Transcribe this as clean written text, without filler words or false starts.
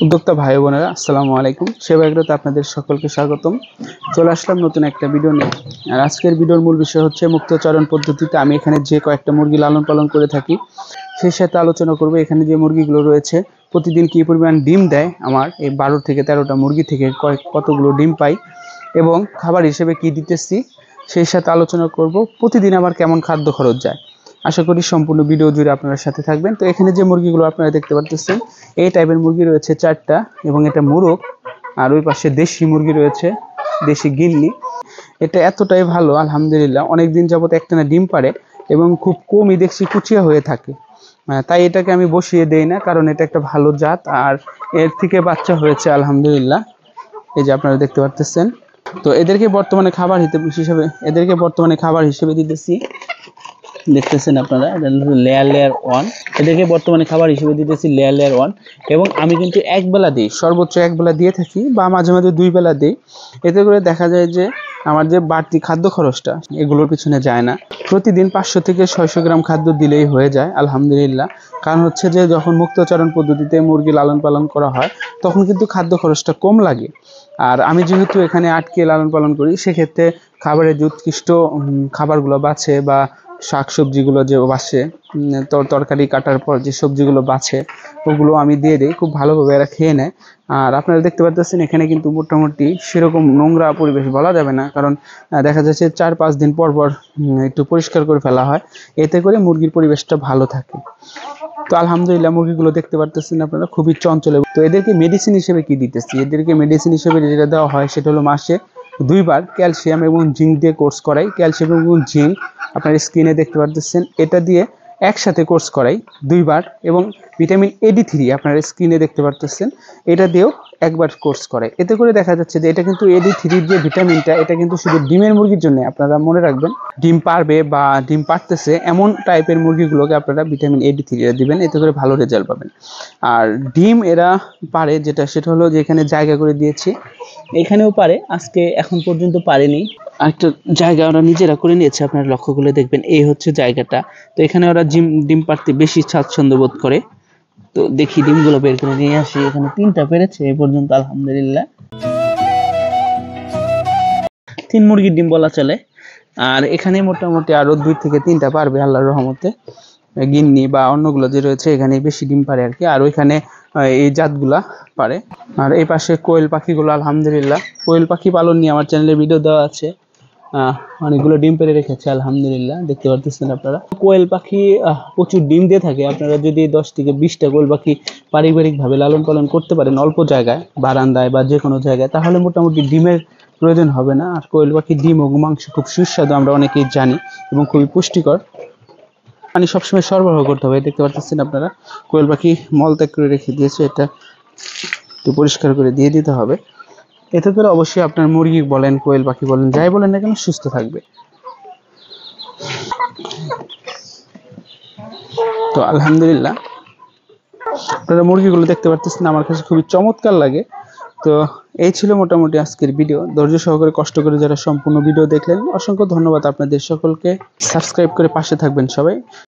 উদ্যোক্তা ভাই বোনেরা আসসালামু আলাইকুম। সেবা এগ্রোতে আপনাদের সকলকে স্বাগতম। চলে আসলাম নতুন একটা ভিডিও নিয়ে। আর আজকের ভিডিওর মূল বিষয় হচ্ছে মুক্তচারণ পদ্ধতিতে আমি এখানে যে কয়েকটা মুরগি লালন পালন করে থাকি সেই সাথে আলোচনা করব এখানে যে মুরগিগুলো রয়েছে প্রতিদিন কী পরিমাণ ডিম দেয়। আমার এই 12 থেকে 13টা মুরগি থেকে কতগুলো ডিম পাই এবং খাবার হিসেবে কি দিতেছি সেই সাথে আলোচনা করব প্রতিদিন আমার কেমন খাদ্য খরচ যায়। আশা করি সম্পূর্ণ ভিডিও জুড়ে আপনারা সাথে থাকবেন। তো এখানে যে মুরগিগুলো আপনারা দেখতে পাচ্ছেন এই টাইপের মুরগি রয়েছে 4টা এবং এটা মোরগ, আর ওই পাশে দেশি মুরগি রয়েছে, দেশি গিন্নি। এটা এতটাই ভালো আলহামদুলিল্লাহ, অনেক দিন যাবত একটানা ডিম পারে এবং খুব কমই দেখছি কুচিয়া হয়ে থাকে। তাই এটাকে আমি বসিয়ে দেই না, কারণ এটা একটা ভালো জাত আর এর থেকে বাচ্চা হয়েছে আলহামদুলিল্লাহ। এই যে আপনারা দেখতে পাচ্ছেন। তো এদেরকে বর্তমানে খাবার হিসেবে দিতেছি, দেখতেছেন আপনারা, এটা লেয়ার 1। এদেরকে বর্তমানে খাবার হিসেবে দিতেছি লেয়ার 1 এবং আমি কিন্তু এক বেলা দিই, সর্বোচ্চ এক বেলা দিয়ে থাকি বা মাঝে মাঝে 2 বেলা দিই। এতে করে দেখা যায় যে আমার যে বাড়তি খাদ্য খরচটা এগুলোর পিছনে যায় না। প্রতিদিন 500 থেকে 600 গ্রাম খাদ্য দিলেই হয়ে যায় আলহামদুলিল্লাহ। কারণ হচ্ছে যে যখন মুক্তচারণ পদ্ধতিতে মুরগি লালন পালন করা হয় তখন কিন্তু খাদ্য খরচটা কম লাগে। আর আমি যেহেতু এখানে আটকে লালন পালন করি সেক্ষেত্রে খাবারের যে উৎকৃষ্ট খাবারগুলো বাছে বা শাকসবজিগুলো যে বাছে, তরকারি কাটার পর যে সবজিগুলো বাছে ওগুলো আমি দিয়ে দিই, খুব ভালোভাবে এরা খেয়ে নেয়। আর আপনারা দেখতে পাচ্ছেন এখানে কিন্তু মোটামুটি সেরকম নোংরা পরিবেশ বলা যাবে না, কারণ দেখা যাচ্ছে 4-5 দিন পর পর একটু পরিষ্কার করে ফেলা হয়, এতে করে মুরগির পরিবেশটা ভালো থাকে। তো আলহামদুলিল্লাহ মুরগিগুলো দেখতে পাচ্ছেন আপনারা খুবই চঞ্চল। তো এদেরকে মেডিসিন হিসেবে কি দিতেছি, এদেরকে মেডিসিন হিসেবে যেটা দেওয়া হয় সেটা হলো মাসে 2 বার ক্যালসিয়াম এবং জিঙ্ক দিয়ে কোর্স করাই। ক্যালসিয়াম এবং জিঙ্ক আপনার স্ক্রিনে দেখতে পাচ্ছেন, এটা দিয়ে একসাথে কোর্স করাই 2 বার, এবং ভিটামিন AD3 আপনার স্ক্রিনে দেখতে পাচ্ছেন, এটা দিয়েও একবার কোর্স করে। এতে করে দেখা যাচ্ছে যে এটা কিন্তু AD3 যে ভিটামিনটা এটা কিন্তু শুধু ডিমের মুরগির জন্য। আপনারা মনে রাখবেন, ডিম পারবে বা ডিম পারতেছে এমন টাইপের মুরগিগুলোকে আপনারা ভিটামিন AD3 দিবেন, এতে করে ভালো রেজাল্ট পাবেন। আর ডিম এরা পারে সেটা হলো যে এখানে জায়গা করে দিয়েছি, এখানেও পারে, আজকে এখন পর্যন্ত পারেনি। আরেকটা জায়গা ওরা নিজেরা করে নিয়েছে, আপনারা লক্ষ্য করলে দেখবেন এই হচ্ছে জায়গাটা। তো এখানে ওরা ডিম পারতে বেশি স্বাচ্ছন্দ্য বোধ করে। তো দেখি ডিমগুলো বের করে নিয়ে আসি। এখানে 3টা পেরেছে এ পর্যন্ত আলহামদুলিল্লাহ, 3 মুরগির ডিম বলা চলে। আর এখানে মোটামুটি আরো 2 থেকে 3টা পারবে আল্লাহর রহমতে। গিন্নি বা অন্যগুলো যে রয়েছে এখানে বেশি ডিম পারে আর কি, আর ওইখানে এই জাতগুলা পারে। আর এই পাশে কোয়েল পাখিগুলো আলহামদুলিল্লাহ, কোয়েল পাখি পালন নিয়ে আমার চ্যানেলে ভিডিও দেওয়া আছে। অনেকগুলো ডিম পেড়ে রেখেছে আলহামদুলিল্লাহ, দেখতে পাচ্ছেন আপনারা। কোয়েল পাখি প্রচুর ডিম দিয়ে থাকে। আপনারা যদি 10 থেকে 20টা কোয়েল পাখি পারিবারিকভাবে লালন পালন করতে পারেন অল্প জায়গায়, বারান্দায় বা যে কোনো জায়গায়, তাহলে মোটামুটি ডিমের প্রয়োজন হবে না। আর কোয়েল পাখির ডিম ও মাংস খুব সুস্বাদু, আমরা অনেকেই জানি, এবং খুবই পুষ্টিকর। পানি সবসময় সরবরাহ করতে হবে। দেখতে পাচ্ছেন আপনারা কোয়েল পাখি মলত্যাগ করে রেখে দিয়েছে, এটা একটু পরিষ্কার করে দিয়ে দিতে হবে। এতে করে অবশ্যই আপনার মুরগি বলেন, কোয়েল পাখি বলেন, যাই বলেন না কেন সুস্থ থাকবে। তো আলহামদুলিল্লাহ আপনারা মুরগিগুলো দেখতে পাচ্ছেন, আমার কাছে খুবই চমৎকার লাগে। তো এই ছিল মোটামুটি আজকের ভিডিও। ধৈর্য সহকারে কষ্ট করে যারা সম্পূর্ণ ভিডিও দেখলেন অসংখ্য ধন্যবাদ আপনাদের সকলকে। সাবস্ক্রাইব করে পাশে থাকবেন সবাই।